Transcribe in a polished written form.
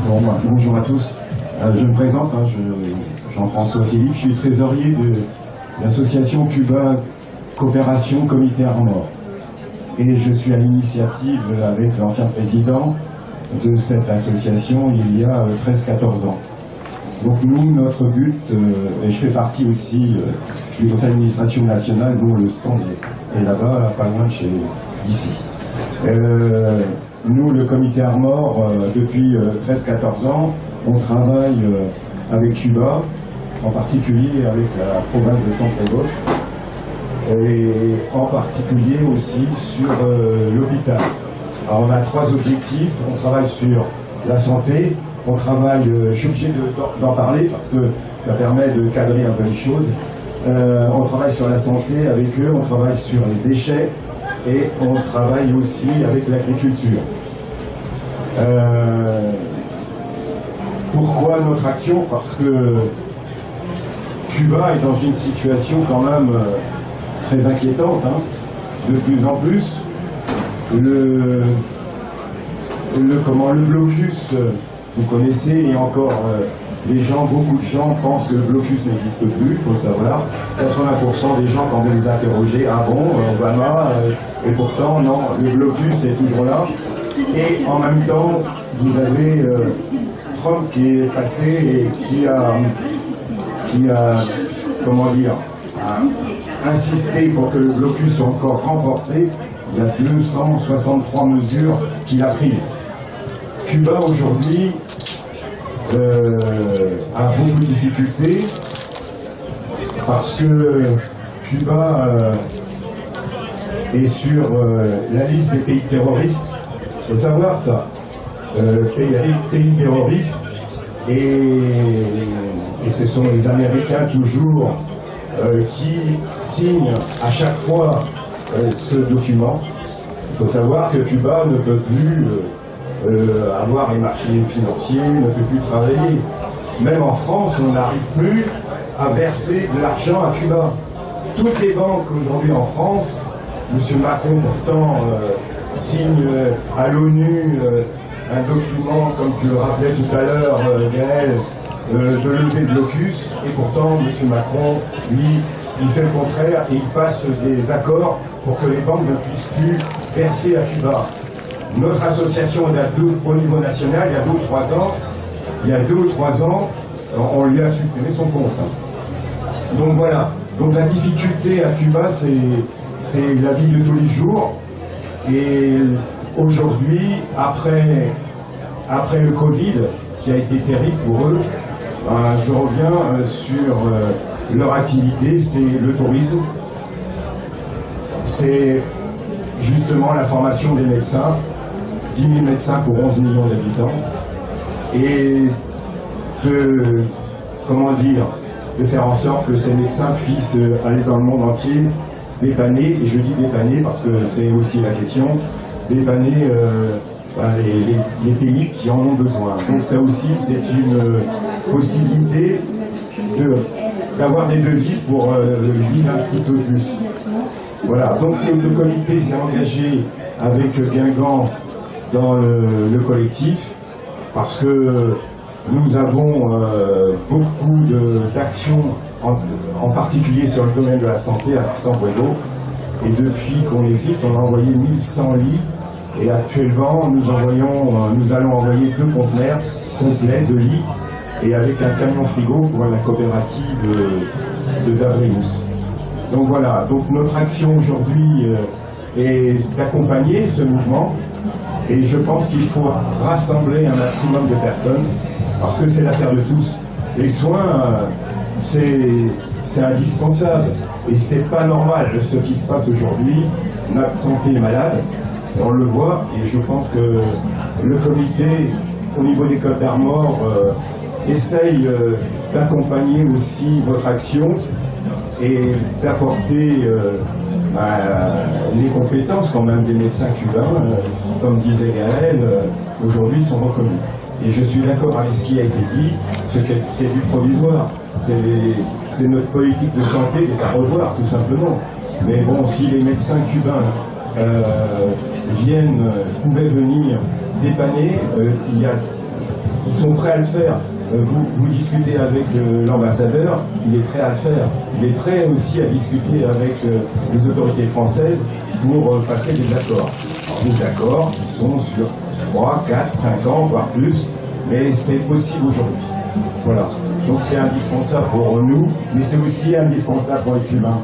Bon, bonjour à tous. Je me présente, Jean-François Philippe, je suis trésorier de l'association Cuba Coopération Comité Armor. Et je suis à l'initiative avec l'ancien président de cette association il y a 13-14 ans. Donc nous, notre but, et je fais partie aussi du conseil d'administration nationale dont le stand est là-bas, pas loin de chez ici. Nous, le comité Armor, depuis 13-14 ans, on travaille avec Cuba, en particulier avec la province de Centre-Égos, et en particulier aussi sur l'hôpital. Alors on a 3 objectifs, on travaille sur la santé, on travaille, je suis obligé d'en parler parce que ça permet de cadrer un peu les choses, on travaille sur la santé avec eux, on travaille sur les déchets et on travaille aussi avec l'agriculture. Pourquoi notre action? Parce que Cuba est dans une situation quand même très inquiétante, de plus en plus. Le blocus, vous connaissez, et encore beaucoup de gens pensent que le blocus n'existe plus, il faut le savoir. 80% des gens, quand vous les interrogez, ah bon, Obama, et pourtant non, le blocus est toujours là. Et en même temps, vous avez Trump qui est passé et qui a comment dire, insisté pour que le blocus soit encore renforcé. Il y a 263 mesures qu'il a prises. Cuba aujourd'hui a beaucoup de difficultés parce que Cuba est sur la liste des pays terroristes. Il faut savoir ça. Pays terroristes, et ce sont les Américains toujours qui signent à chaque fois ce document. Il faut savoir que Cuba ne peut plus avoir les marchés financiers, ne peut plus travailler. Même en France, on n'arrive plus à verser de l'argent à Cuba. Toutes les banques aujourd'hui en France, M. Macron pourtant signe à l'ONU un document, comme tu le rappelais tout à l'heure, Gaël, de lever le blocus, et pourtant M. Macron, lui, il fait le contraire et il passe des accords pour que les banques ne puissent plus verser à Cuba. Notre association au niveau national, il y a 2 ou 3 ans, on lui a supprimé son compte. Donc voilà. Donc la difficulté à Cuba, c'est la vie de tous les jours. Et aujourd'hui, après le Covid, qui a été terrible pour eux, je reviens sur leur activité, c'est le tourisme. C'est justement la formation des médecins, 10 000 médecins pour 11 millions d'habitants, et de faire en sorte que ces médecins puissent aller dans le monde entier, dépanner, et je dis dépanner parce que c'est aussi la question, dépanner les pays qui en ont besoin. Donc ça aussi, c'est une possibilité d'avoir des devises pour vivre un petit peu plus. Voilà, donc le comité s'est engagé avec Guingamp dans le collectif parce que nous avons beaucoup d'actions, en particulier sur le domaine de la santé à Centre-Égos. Et depuis qu'on existe, on a envoyé 1100 lits. Et actuellement, nous allons envoyer 2 conteneurs complets de lits et avec un camion frigo pour la coopérative de Davrius. Donc voilà, donc notre action aujourd'hui est d'accompagner ce mouvement, et je pense qu'il faut rassembler un maximum de personnes parce que c'est l'affaire de tous. Les soins, c'est indispensable et c'est pas normal ce qui se passe aujourd'hui. Notre santé est malade, on le voit, et je pense que le comité au niveau des Côtes d'Armor essaye d'accompagner aussi votre action et d'apporter les compétences quand même des médecins cubains, comme disait Gaël, aujourd'hui sont reconnus. Et je suis d'accord avec ce qui a été dit, c'est du provisoire, c'est notre politique de santé qui est à revoir tout simplement. Mais bon, si les médecins cubains pouvaient venir dépanner, il y a Ils sont prêts à le faire. Vous discutez avec l'ambassadeur, il est prêt à le faire. Il est prêt aussi à discuter avec les autorités françaises pour passer des accords. Alors, des accords qui sont sur 3, 4, 5 ans, voire plus, mais c'est possible aujourd'hui. Voilà. Donc c'est indispensable pour nous, mais c'est aussi indispensable pour les Cubains.